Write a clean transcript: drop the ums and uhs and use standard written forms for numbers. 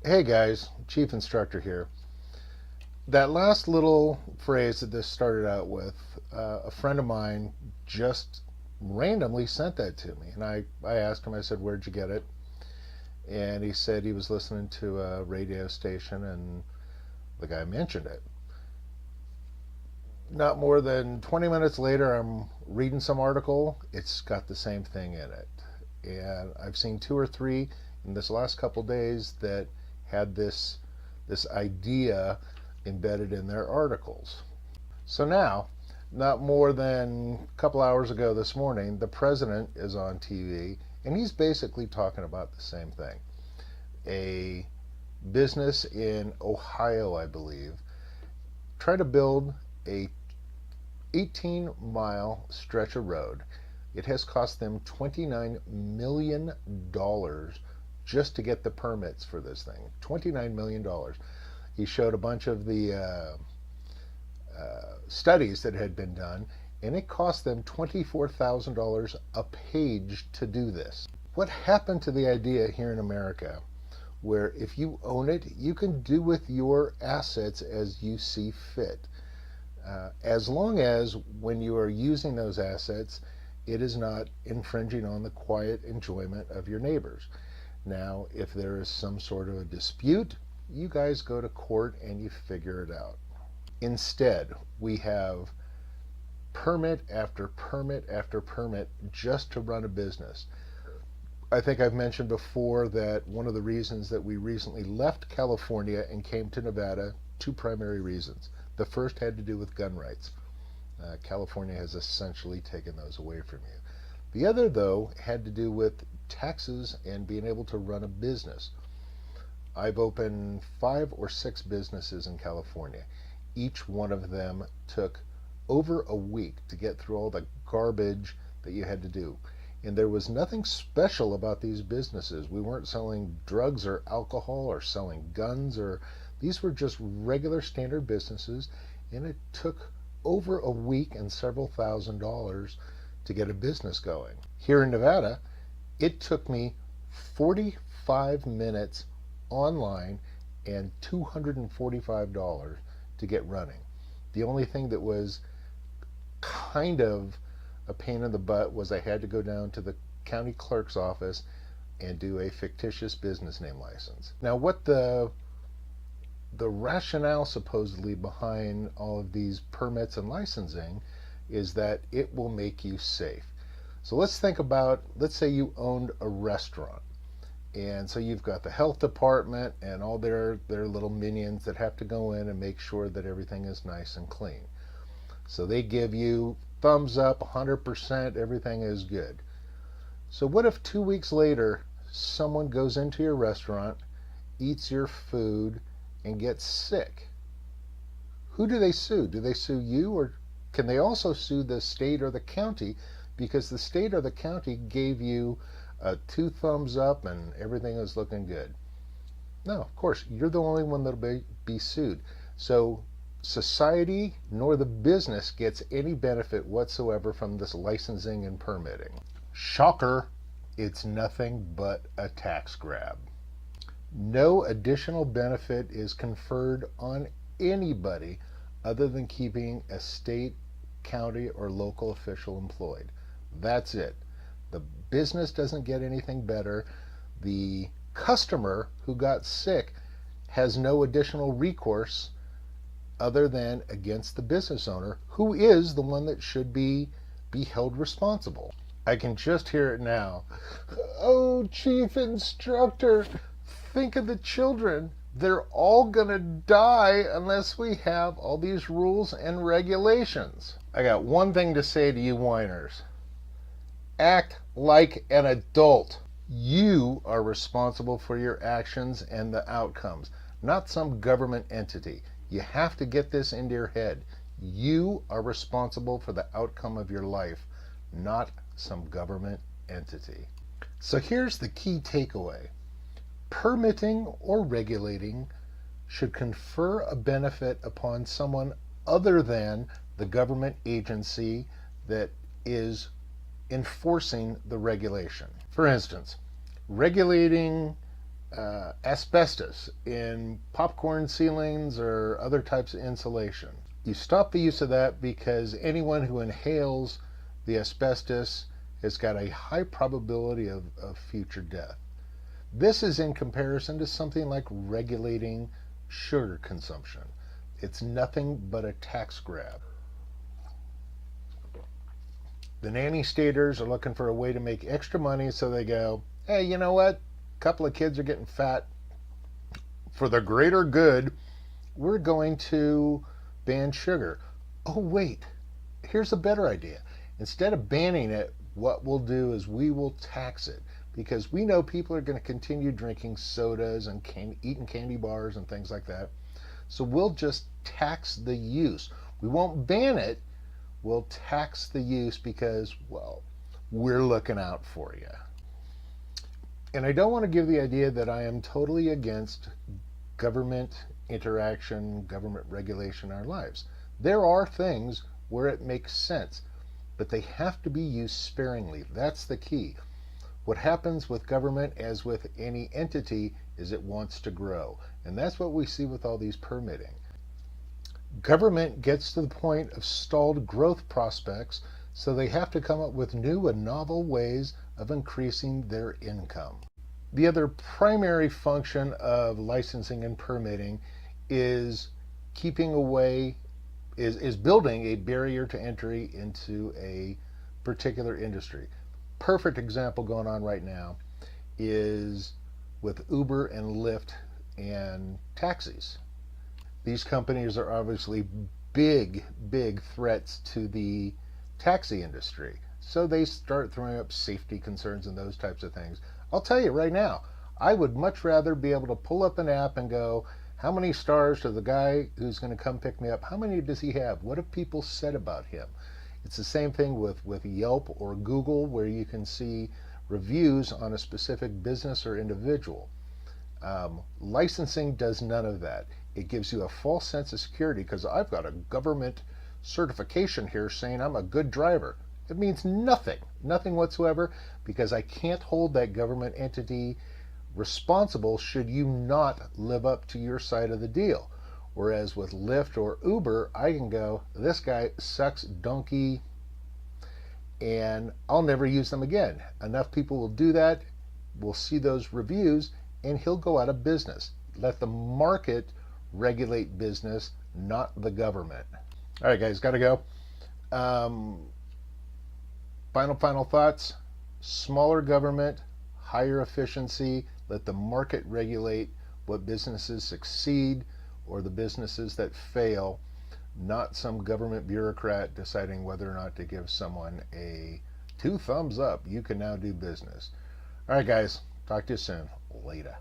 Hey guys, Chief Instructor here. That last little phrase that this started out with, a friend of mine just randomly sent that to me. And I asked him, I said, "Where'd you get it?" And he said he was listening to a radio station and the guy mentioned it. Not more than 20 minutes later, I'm reading some article. It's got the same thing in it. And I've seen two or three in this last couple days that had this idea embedded in their articles. So now, not more than a couple hours ago this morning, the president is on TV and he's basically talking about the same thing. A business in Ohio, I believe, tried to build a 18-mile stretch of road. It has cost them $29 million just to get the permits for this thing. $29 million. He showed a bunch of the studies that had been done, and it cost them $24,000 a page to do this. What happened to the idea here in America where if you own it, you can do with your assets as you see fit? As long as when you are using those assets, it is not infringing on the quiet enjoyment of your neighbors. Now, if there is some sort of a dispute, you guys go to court and you figure it out. Instead, we have permit after permit after permit just to run a business. I think I've mentioned before that one of the reasons that we recently left California and came to Nevada, two primary reasons. The first had to do with gun rights. California has essentially taken those away from you. The other, though, had to do with taxes and being able to run a business. I've opened 5 or 6 businesses in California. Each one of them took over a week to get through all the garbage that you had to do. And there was nothing special about these businesses. We weren't selling drugs or alcohol or selling guns, or these were just regular standard businesses, and it took over a week and several $1,000s to get a business going. Here in Nevada, it took me 45 minutes online and $245 to get running. The only thing that was kind of a pain in the butt was I had to go down to the county clerk's office and do a fictitious business name license. Now, what the rationale supposedly behind all of these permits and licensing is that it will make you safe. So let's say you owned a restaurant. And so you've got the health department and all their little minions that have to go in and make sure that everything is nice and clean. So they give you thumbs up, 100%, everything is good. So what if 2 weeks later someone goes into your restaurant, eats your food, and gets sick? Who do they sue? Do they sue you, or can they also sue the state or the county because the state or the county gave you 2 thumbs up and everything is looking good? No, of course, you're the only one that'll be sued. So society nor the business gets any benefit whatsoever from this licensing and permitting. Shocker, it's nothing but a tax grab. No additional benefit is conferred on anybody other than keeping a state, county, or local official employed. That's it. The business doesn't get anything better. The customer who got sick has no additional recourse other than against the business owner, who is the one that should be held responsible. I can just hear it now. Oh, Chief Instructor, think of the children. They're all gonna die unless we have all these rules and regulations. I got one thing to say to you whiners. Act like an adult. You are responsible for your actions and the outcomes, not some government entity. You have to get this into your head. You are responsible for the outcome of your life, not some government entity. So here's the key takeaway. Permitting or regulating should confer a benefit upon someone other than the government agency that is enforcing the regulation. For instance, regulating asbestos in popcorn ceilings or other types of insulation. You stop the use of that because anyone who inhales the asbestos has got a high probability of future death. This is in comparison to something like regulating sugar consumption. It's nothing but a tax grab. The nanny staters are looking for a way to make extra money, so they go, hey, you know what? A couple of kids are getting fat. For the greater good, we're going to ban sugar. Oh, wait, here's a better idea. Instead of banning it, what we'll do is we will tax it, because we know people are going to continue drinking sodas and eating candy bars and things like that. So we'll just tax the use. We won't ban it. We'll tax the use because, well, we're looking out for you. And I don't want to give the idea that I am totally against government interaction, government regulation in our lives. There are things where it makes sense, but they have to be used sparingly. That's the key. What happens with government, as with any entity, is it wants to grow. And that's what we see with all these permitting. Government gets to the point of stalled growth prospects, so they have to come up with new and novel ways of increasing their income. The other primary function of licensing and permitting is building a barrier to entry into a particular industry. Perfect example going on right now is with Uber and Lyft and taxis. These companies are obviously big threats to the taxi industry. So they start throwing up safety concerns and those types of things. I'll tell you right now, I would much rather be able to pull up an app and go, how many stars to the guy who's going to come pick me up? How many does he have? What have people said about him? It's the same thing with Yelp or Google, where you can see reviews on a specific business or individual. Licensing does none of that. It gives you a false sense of security because I've got a government certification here saying I'm a good driver. It means nothing whatsoever, because I can't hold that government entity responsible should you not live up to your side of the deal. Whereas with Lyft or Uber, I can go, this guy sucks donkey, and I'll never use them again. Enough people will do that, will see those reviews, and he'll go out of business. Let the market regulate business, not the government. All right, guys, got to go. Final thoughts. Smaller government, higher efficiency. Let the market regulate what businesses succeed or the businesses that fail, not some government bureaucrat deciding whether or not to give someone a 2 thumbs up. You can now do business. All right, guys. Talk to you soon. Later.